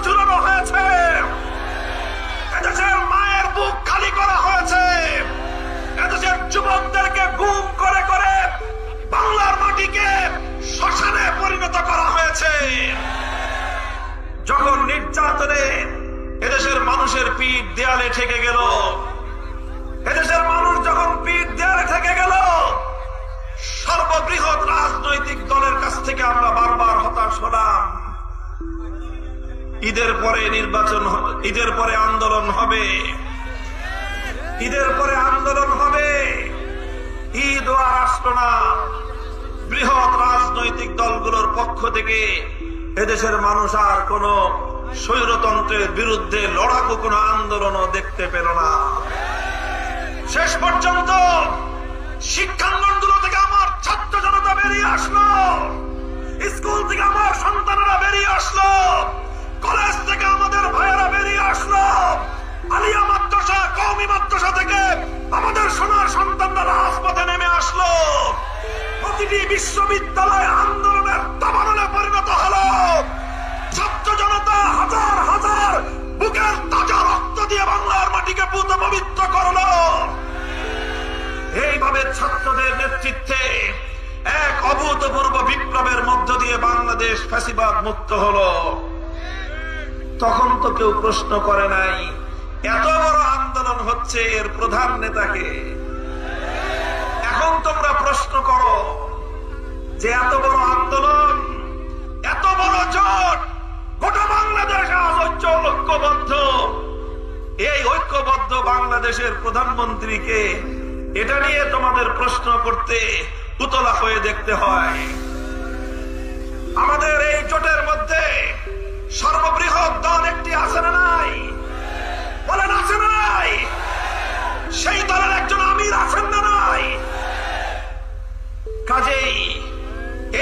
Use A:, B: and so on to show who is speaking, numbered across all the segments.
A: ঝুলানো হয়েছে, এদেশের মায়ের বুক খালি করা হয়েছে, এদেশের যুবকদেরকে গুম করে করে বাংলার মাটিকে শ্মশানে পরিণত করা হয়েছে। যখন নির্যাতনে এদেশের মানুষের পিঠ দেয়ালে ঠেকে গেল, এদেশের মানুষ যখন পিঠ দেয়ালে ঠেকে গেল, সর্ববৃহৎ রাজনৈতিক দলের কাছ থেকে আমরা বারবার হতাশ হলাম। ঈদের পরে নির্বাচন, ঈদের পরে আন্দোলন হবে, ঈদের পরে আন্দোলন হবে, ঈদ আর আসলো না। বৃহৎ রাজনৈতিক দলগুলোর পক্ষ থেকে এদেশের মানুষ আর কোন স্বৈরতন্ত্রের বিরুদ্ধে লড়াকু কোন আন্দোলনও দেখতে পেল না। শেষ পর্যন্ত শিক্ষাঙ্গনগুলো থেকে আমার ছাত্র জনতা বেরিয়ে আসলো, স্কুল থেকে আমার সন্তানেরা বেরিয়ে আসলো, কলেজ থেকে আমাদের ভাইয়েরা বেরিয়ে আসলো, আলিয়া মাদ্রাসা, কওমি মাদ্রাসা থেকে আমাদের সোনার সন্তানরা রাজপথে নেমে আসলো। প্রতিটি বিশ্ববিদ্যালয় আন্দোলনের দাবানলে পরিণত হলো। ছাত্র জনতা হাজার হাজার বুকের তাজা রক্ত দিয়ে বাংলার মাটিকে পুত পবিত্র করলো। এইভাবে ছাত্রদের নেতৃত্বে এক অভূতপূর্ব বিপ্লবের মধ্য দিয়ে বাংলাদেশ ফ্যাসিবাদ মুক্ত হলো। তখন তো কেউ প্রশ্ন করে নাই এত বড় আন্দোলন হচ্ছে, এর প্রধান নেতাকে। এখন তোমরা প্রশ্ন করো যে এত বড় আন্দোলন, এত বড় জোট, গোটা বাংলাদেশ আজ ঐক্যবদ্ধ, এই ঐক্যবদ্ধ বাংলাদেশের প্রধানমন্ত্রীকে এটা নিয়ে তোমাদের প্রশ্ন করতে উতলা হয়ে দেখতে হয়। আমাদের এই জোটের মধ্যে সর্ববৃহৎ দল একটি আছে না নাই? বলেন আছে না নাই? সেই দলের একজন আমির আছেন না নাই? কাজেই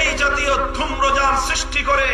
A: এই জাতীয় ধূম্রজাল সৃষ্টি করে